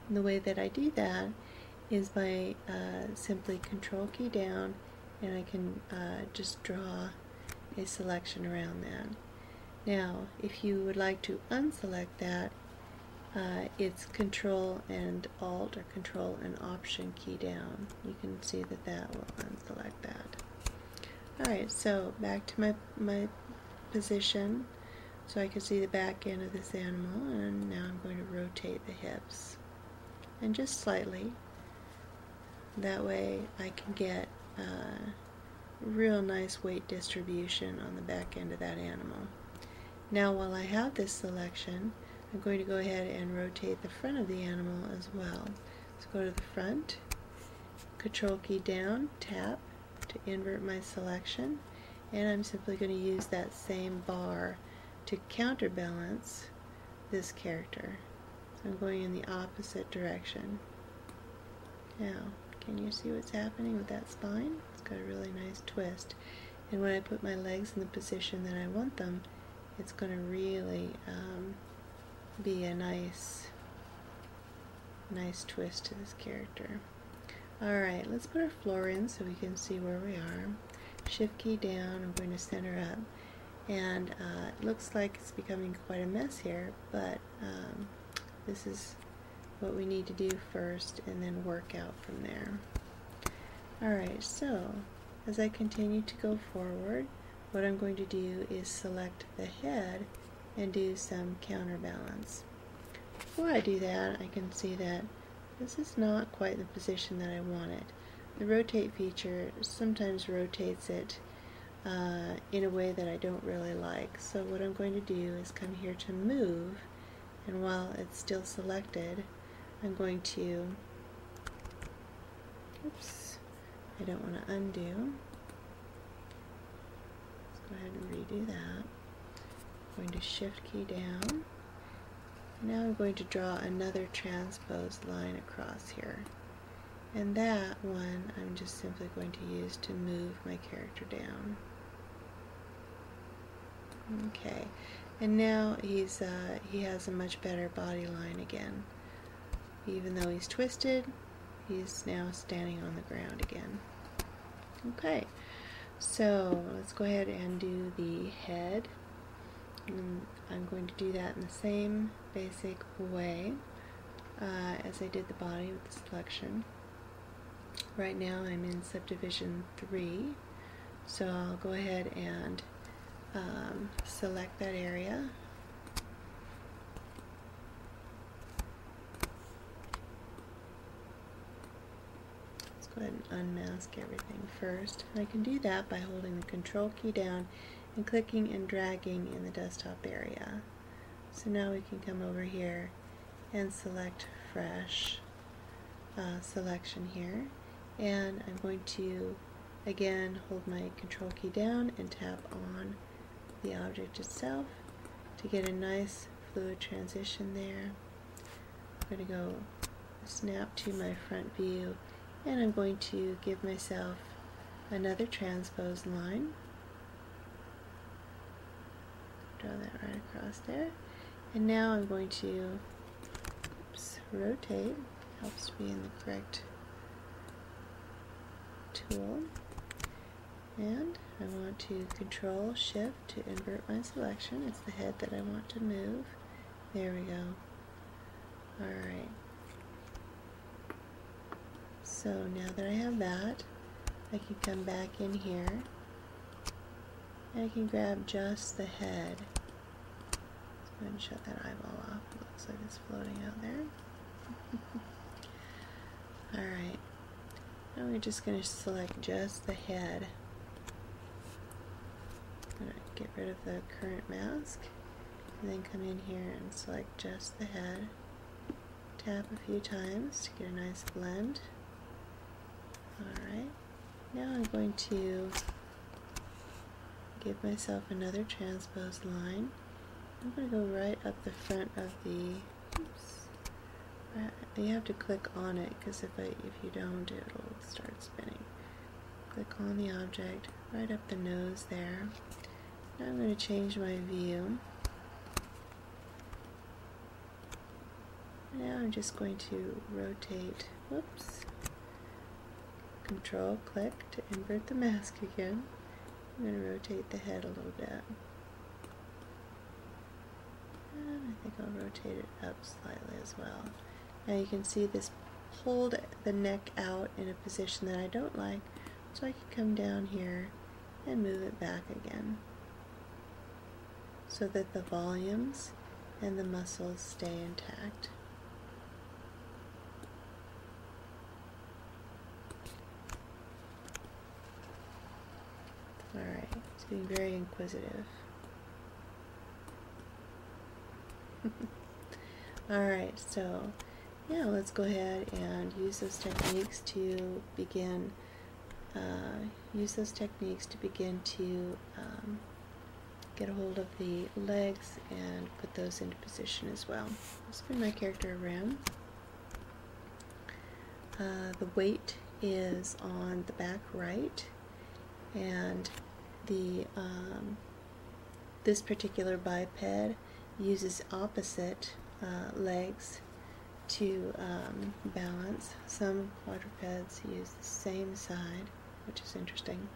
And the way that I do that is by simply Control key down, and I can just draw a selection around that. Now, if you would like to unselect that, it's Control and Alt or Control and Option key down. You can see that that will unselect that. Alright, so back to my position so I can see the back end of this animal, and now I'm going to rotate the hips. And just slightly. That way I can get real nice weight distribution on the back end of that animal. Now while I have this selection, I'm going to go ahead and rotate the front of the animal as well. So go to the front, Control key down, tap to invert my selection, and I'm simply going to use that same bar to counterbalance this character. So I'm going in the opposite direction. Now, can you see what's happening with that spine? It's got a really nice twist. And when I put my legs in the position that I want them, it's going to really be a nice twist to this character. Alright, let's put our floor in so we can see where we are. Shift key down, I'm going to center up. And it looks like it's becoming quite a mess here, but this is what we need to do first and then work out from there. Alright, so as I continue to go forward, what I'm going to do is select the head and do some counterbalance. Before I do that, I can see that this is not quite the position that I wanted. The rotate feature sometimes rotates it in a way that I don't really like. So what I'm going to do is come here to move, and while it's still selected, I'm going to, oops, I don't want to undo. Let's go ahead and redo that. I'm going to Shift key down. Now I'm going to draw another transposed line across here. And that one I'm just simply going to use to move my character down. Okay, and now he has a much better body line again. Even though he's twisted, he's now standing on the ground again. Okay, so let's go ahead and do the head. And I'm going to do that in the same basic way as I did the body with the selection. Right now I'm in subdivision 3, so I'll go ahead and select that area. Let's go ahead and unmask everything first. And I can do that by holding the Control key down and clicking and dragging in the desktop area. So now we can come over here and select fresh selection here, and I'm going to again hold my Control key down and tap on the object itself to get a nice fluid transition there. I'm going to go snap to my front view, and I'm going to give myself another transposed line. Draw that right across there. And now I'm going to rotate. Helps to be in the correct tool. And I want to Control Shift to invert my selection. It's the head that I want to move. There we go. Alright. So now that I have that, I can come back in here and I can grab just the head. Let's go ahead and shut that eyeball off. It looks like it's floating out there. Alright. Now we're just going to select just the head. I'm going to get rid of the current mask and then come in here and select just the head. Tap a few times to get a nice blend. Alright. Now I'm going to give myself another transposed line. I'm going to go right up the front of the, oops, you have to click on it because if you don't, it'll start spinning. Click on the object, right up the nose there. Now I'm going to change my view. Now I'm just going to rotate, whoops, Control click to invert the mask again. I'm going to rotate the head a little bit. And I think I'll rotate it up slightly as well. Now you can see this pulled the neck out in a position that I don't like, so I can come down here and move it back again so that the volumes and the muscles stay intact. Alright, it's being very inquisitive. Alright, so yeah, let's go ahead and use those techniques to begin get a hold of the legs and put those into position as well. I'll spin my character around. The weight is on the back right, and the this particular biped uses opposite legs to balance. Some quadrupeds use the same side, which is interesting.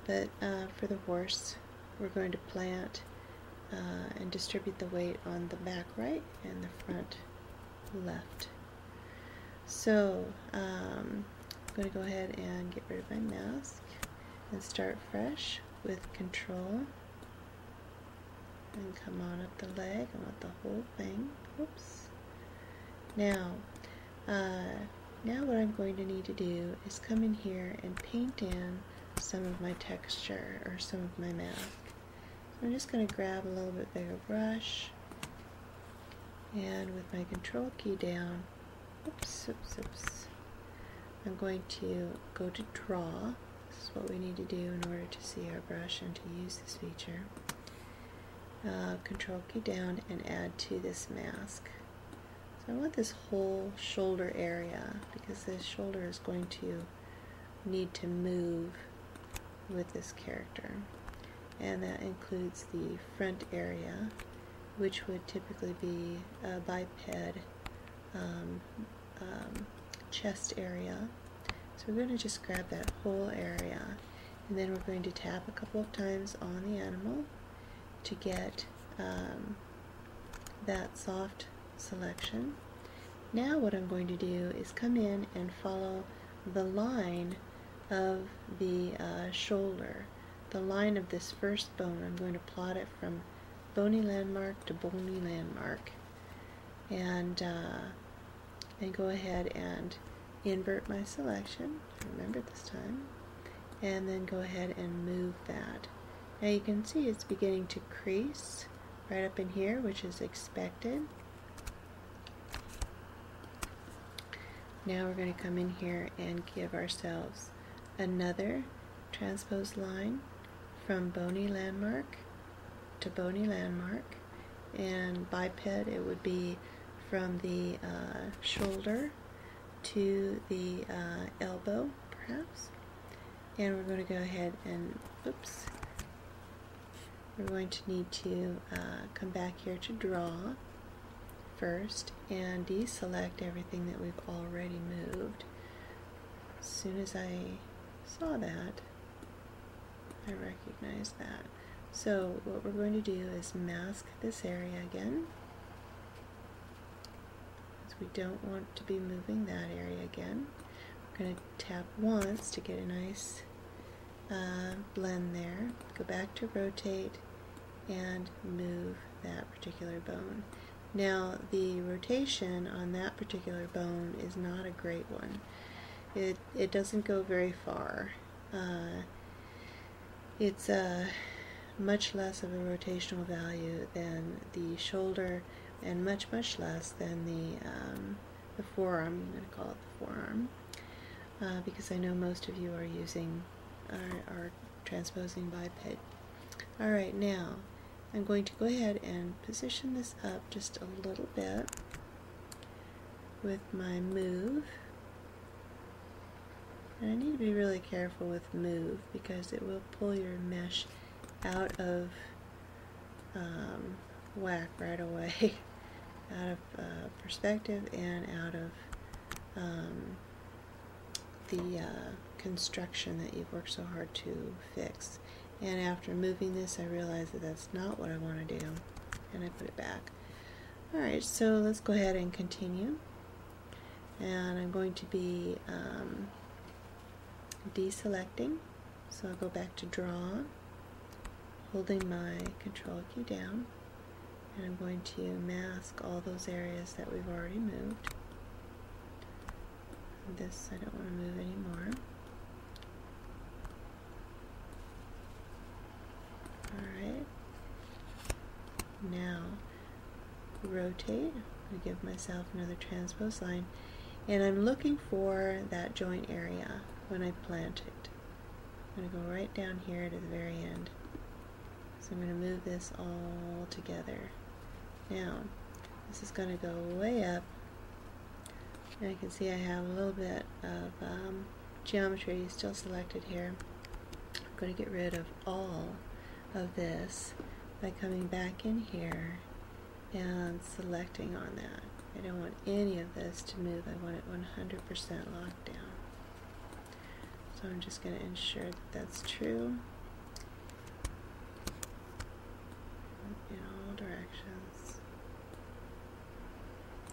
But for the horse, we're going to plant and distribute the weight on the back right and the front left. So I'm going to go ahead and get rid of my mask and start fresh with Control and come on up the leg. I want the whole thing. Oops. Now what I'm going to need to do is come in here and paint in some of my texture or some of my mask. So I'm just going to grab a little bit bigger brush, and with my Control key down, oops, I'm going to go to Draw. This is what we need to do in order to see our brush and to use this feature. Control key down and add to this mask. So I want this whole shoulder area, because this shoulder is going to need to move with this character, and that includes the front area, which would typically be a biped chest area. So we're going to just grab that whole area, and then we're going to tap a couple of times on the animal to get that soft selection. Now what I'm going to do is come in and follow the line of the shoulder, the line of this first bone. I'm going to plot it from bony landmark to bony landmark, and go ahead and invert my selection, remember this time, and then go ahead and move that. Now you can see it's beginning to crease right up in here, which is expected. Now we're going to come in here and give ourselves another transposed line from bony landmark to bony landmark, and biped it would be from the shoulder to the elbow perhaps. And we're going to go ahead and oops, we're going to need to come back here to Draw first and deselect everything that we've already moved. As soon as I saw that, I recognized that. So what we're going to do is mask this area again, because we don't want to be moving that area again. We're going to tap once to get a nice blend there. Go back to Rotate and move that particular bone. Now the rotation on that particular bone is not a great one. It doesn't go very far. It's much less of a rotational value than the shoulder, and much less than the forearm. I'm going to call it the forearm, because I know most of you are using are transposing biped. Alright, now I'm going to go ahead and position this up just a little bit with my move. And I need to be really careful with move, because it will pull your mesh out of whack right away. perspective and out of the construction that you've worked so hard to fix. And after moving this, I realized that that's not what I want to do, and I put it back. Alright, so let's go ahead and continue. And I'm going to be deselecting. So I'll go back to Draw, holding my Control key down, and I'm going to mask all those areas that we've already moved. This I don't want to move anymore. Alright, now rotate. I'm going to give myself another transpose line, and I'm looking for that joint area when I plant it. I'm going to go right down here to the very end. So I'm going to move this all together. Now, this is going to go way up, and I can see I have a little bit of geometry still selected here. I'm going to get rid of all of this by coming back in here and selecting on that. I don't want any of this to move. I want it 100% locked down. So I'm just going to ensure that that's true in all directions.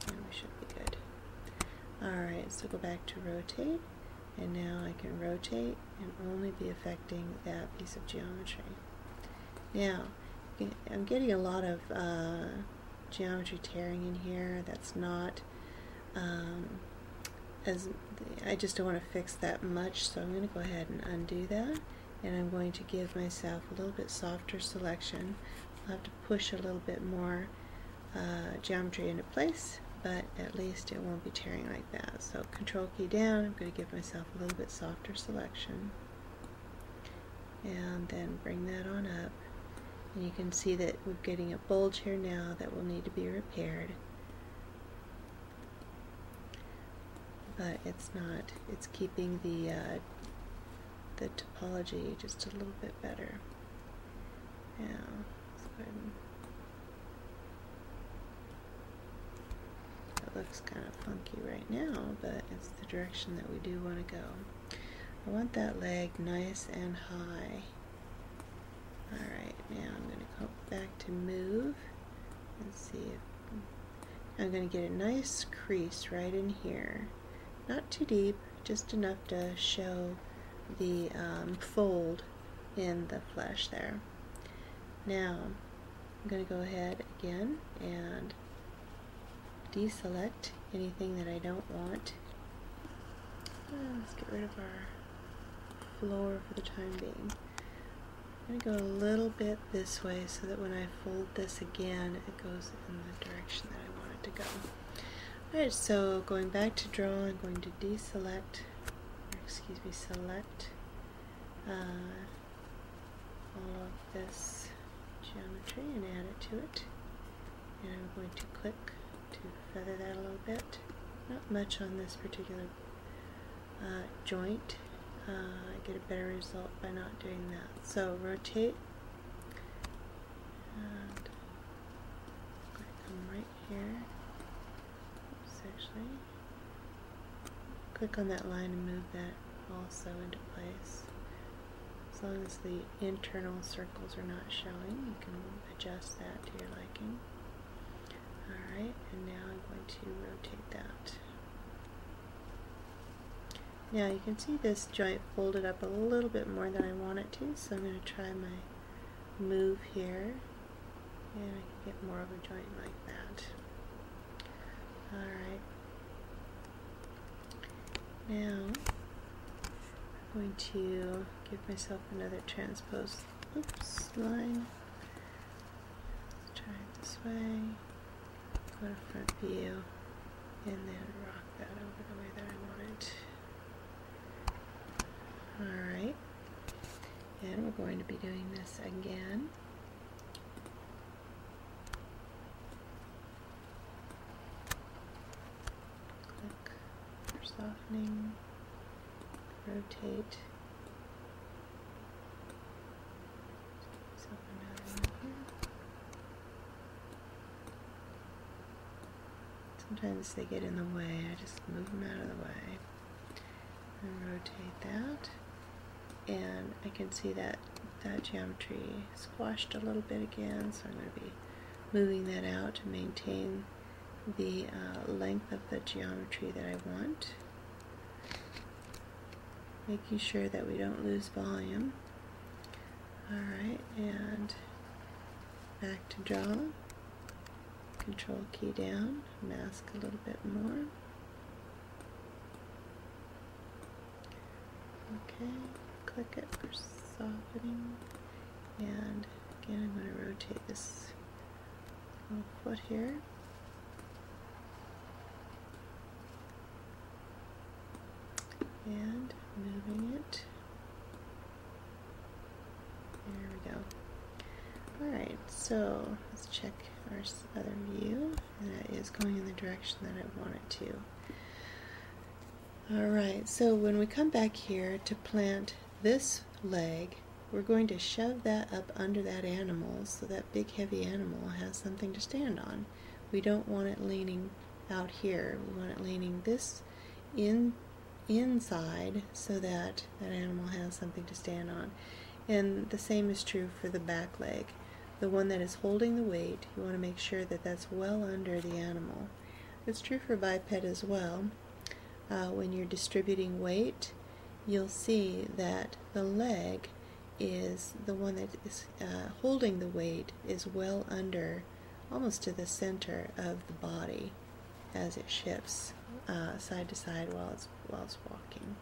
And we should be good. Alright, so go back to rotate, and now I can rotate and only be affecting that piece of geometry. Now, I'm getting a lot of geometry tearing in here. That's not I just don't want to fix that much, so I'm going to go ahead and undo that, and I'm going to give myself a little bit softer selection. I'll have to push a little bit more geometry into place, but at least it won't be tearing like that. So Control key down, I'm going to give myself a little bit softer selection, and then bring that on up. And you can see that we're getting a bulge here now that will need to be repaired. But it's not, it's keeping the topology just a little bit better. Now, let's go ahead and, it looks kind of funky right now, but it's the direction that we do want to go. I want that leg nice and high. Alright, now I'm going to go back to move and see if I'm going to get a nice crease right in here. Not too deep, just enough to show the fold in the flesh there. Now, I'm going to go ahead again and deselect anything that I don't want. Let's get rid of our floor for the time being. I'm going to go a little bit this way so that when I fold this again, it goes in the direction that I want it to go. Alright, so going back to draw, I'm going to deselect, select all of this geometry and add it to it. And I'm going to click to feather that a little bit. Not much on this particular joint. I get a better result by not doing that. So rotate, and I'm going to come right here. Actually, click on that line and move that also into place. As long as the internal circles are not showing, you can adjust that to your liking. Alright, and now I'm going to rotate that. Now you can see this joint folded up a little bit more than I want it to, so I'm going to try my move here, and I can get more of a joint like that. Alright, now I'm going to give myself another transpose line. Let's try it this way, go to front view, and then rock that over the way that I want it. Alright, and we're going to be doing this again. Softening, rotate, myself another one here. Sometimes they get in the way. I just move them out of the way and rotate that. And I can see that geometry squashed a little bit again, so I'm going to be moving that out to maintain the length of the geometry that I want. Making sure that we don't lose volume. Alright, and back to draw. Control key down, mask a little bit more. Okay, click it for softening. And again, I'm going to rotate this little foot here. And moving it. There we go. Alright, so let's check our other view, and that is going in the direction that I want it to. Alright, so when we come back here to plant this leg, we're going to shove that up under that animal so that big heavy animal has something to stand on. We don't want it leaning out here. We want it leaning this inside so that that animal has something to stand on. And the same is true for the back leg. The one that is holding the weight, you want to make sure that that's well under the animal. It's true for biped as well. When you're distributing weight, you'll see that the leg is the one that is holding the weight is well under, almost to the center of the body as it shifts side to side while it's walking.